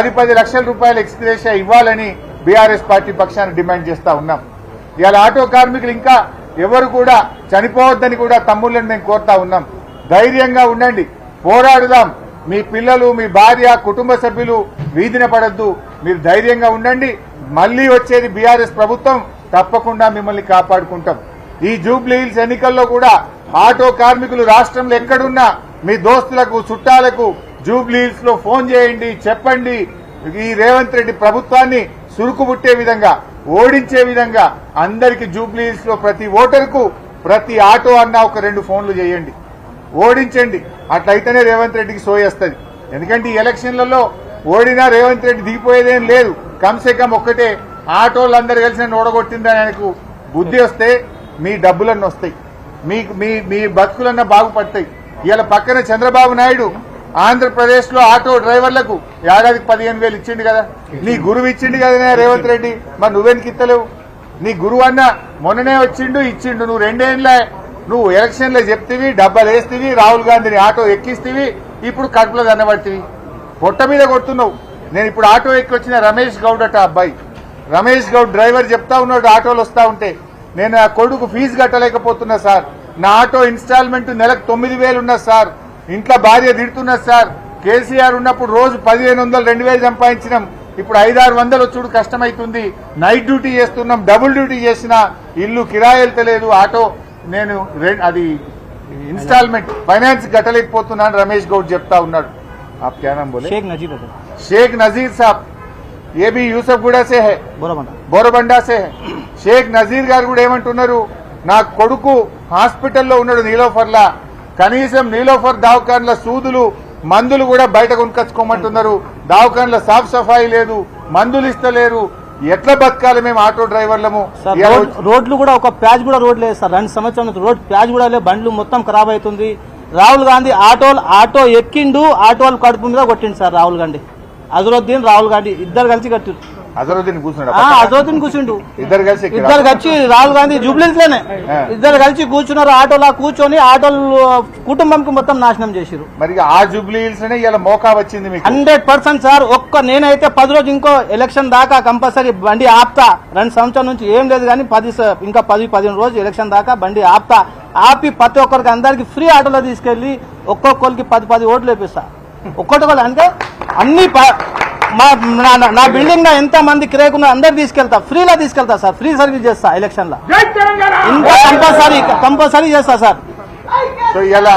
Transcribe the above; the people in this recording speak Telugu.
10 లక్షల రూపాయల ఎక్స్గ్రేషియా ఇవ్వాలని బీఆర్ఎస్ పార్టీ పక్షాన డిమాండ్ చేస్తా ఉన్నాం. ఇవాళ ఆటో కార్మికులు ఇంకా ఎవరు కూడా చనిపోవద్దని కూడా తమ్ముళ్ళని మేము కోరుతా ఉన్నాం. ధైర్యంగా ఉండండి, పోరాడుదాం. మీ పిల్లలు, మీ భార్య, కుటుంబ సభ్యులు వీధిన పడద్దు. మీరు ధైర్యంగా ఉండండి. మళ్లీ వచ్చేది బీఆర్ఎస్ ప్రభుత్వం, తప్పకుండా మిమ్మల్ని కాపాడుకుంటాం. ఈ జూబ్లీ హిల్స్ ఎన్నికల్లో కూడా ఆటో కార్మికులు రాష్ట్రంలో ఎక్కడున్నా మీ దోస్తులకు, చుట్టాలకు జూబ్లీ హిల్స్ లో ఫోన్ చేయండి, చెప్పండి. ఈ రేవంత్ రెడ్డి ప్రభుత్వాన్ని సురుకుబుట్టే విధంగా, ఓడించే విధంగా అందరికి జూబ్లీ హిల్స్ లో ప్రతి ఓటరుకు, ప్రతి ఆటో అన్న ఒక 2 ఫోన్లు చేయండి, ఓడించండి. అట్లయితేనే రేవంత్ రెడ్డికి సోయేస్తుంది. ఎందుకంటే ఈ ఎలక్షన్లలో ఓడినా రేవంత్ రెడ్డి దిగిపోయేదేం లేదు. కమ్సే కమ్ ఒక్కటే, ఆటోలందరూ కలిసి నన్ను ఓడగొట్టిందని ఆయనకు బుద్ధి వస్తే మీ డబ్బులన్నీ వస్తాయి, మీ బతుకులన్నా బాగుపడతాయి. ఇవాళ పక్కన చంద్రబాబు నాయుడు ఆంధ్రప్రదేశ్ లో ఆటో డ్రైవర్లకు ఏడాదికి 15,000 ఇచ్చిండు కదా. నీ గురువు ఇచ్చిండు కదా రేవంత్ రెడ్డి, మరి నువ్వెనికి ఇస్తలేవు? నీ గురువు అన్న మొన్ననే ఇచ్చిండు. నువ్వు 2 ఏళ్ల నువ్వు ఎలక్షన్లో చెప్తివి, డబ్బాలు వేస్తీవి, రాహుల్ గాంధీని ఆటో ఎక్కిస్తీవి, ఇప్పుడు కడుపులో దన్నబడితివి, పొట్ట మీద కొడుతున్నావు. నేను ఇప్పుడు ఆటో ఎక్కి వచ్చిన రమేష్ గౌడ్ అట అబ్బాయి, రమేష్ గౌడ్ డ్రైవర్ చెప్తా ఉన్నాడు, ఆటోలు వస్తా ఉంటే నేను ఆ కొడుకు ఫీజు కట్టలేకపోతున్నా సార్, నా ఆటో ఇన్స్టాల్మెంట్ నెలకు 9,000 ఉన్నది సార్, ఇంట్లో భార్య తిడుతున్నది సార్, కేసీఆర్ ఉన్నప్పుడు రోజు 1,500, 2,000 సంపాదించినాం, ఇప్పుడు 500-600 వచ్చుడు కష్టమైతుంది, నైట్ డ్యూటీ చేస్తున్నాం, డబుల్ డ్యూటీ చేసినా ఇల్లు కిరాయి వెళ్తలేదు, ఆటో నేను అది ఇన్స్టాల్మెంట్ ఫైనాన్స్ కట్టలేకపోతున్నాను రమేష్ గౌడ్ చెప్తా ఉన్నాడు. आप क्या नाम बोले? शेख नजीर साहब, ये भी యూసఫ్గూడ से है, బోరబండా से है. షేక్ నజీర్ గారు కూడా ఏమంటున్నారు, నా కొడుకు హాస్పిటల్లో ఉన్నాడు నీలోఫర్లా, కనీసం నీలోఫర్ దవాఖాన్ల సూదులు, మందులు కూడా బయట కొనుకొచ్చుకోమంటున్నారు, దవాఖాన్ల సాఫ్ సఫాయి లేదు, మందులు ఇస్తలేరు. ఎట్లా బతకాలి మేము ఆటో డ్రైవర్లము? రోడ్లు కూడా ఒక ప్యాచ్ కూడా రోడ్ లేదు సార్, 2 సంవత్సరాల నుంచి రోడ్ ప్యాచ్ కూడా లేదు, బండ్లు మొత్తం ఖరాబ్ అవుతుంది. రాహుల్ గాంధీ ఆటో ఎక్కిండు, ఆటోలు కడుపు మీద కొట్టిండు సార్ రాహుల్ గాంధీ. అజరుద్దీన్, రాహుల్ గాంధీ ఇద్దరు కలిసి కట్టిండు. అజరుద్దీన్ కూర్చుండు, ఇద్దరు కలిసి రాహుల్ గాంధీ జూబ్లీస్ లోనే ఇద్దరు కలిసి కూర్చున్నారు. ఆటోలా కూర్చొని ఆటోలు కుటుంబంకి మొత్తం నాశనం చేసిరు. మరి ఆ జూబ్లీస్ ఇలా మోకా వచ్చింది 100% సార్. నేనైతే 10 రోజు ఇంకో ఎలక్షన్ దాకా కంపల్సరీ బండి ఆపుతా. 2 సంవత్సరాల నుంచి ఏం లేదు కానీ 10-15 రోజు ఎలక్షన్ దాకా బండి ఆపి ప్రతి ఒక్కరికి అందరికి ఫ్రీ ఆటోలో తీసుకెళ్లి ఒక్కొక్కరికి 10 ఓట్లు వేపిస్తా. ఒక్కొక్కరు అంటే అన్ని నా బిల్డింగ్ లో ఎంత మంది కిరాయికున్నా అందరు తీసుకెళ్తా, ఫ్రీలో తీసుకెళ్తా సార్, ఫ్రీ సర్వీస్ చేస్తా ఎలక్షన్ లో, ఇంకా కంపల్సరీ చేస్తా సార్. సో ఇలా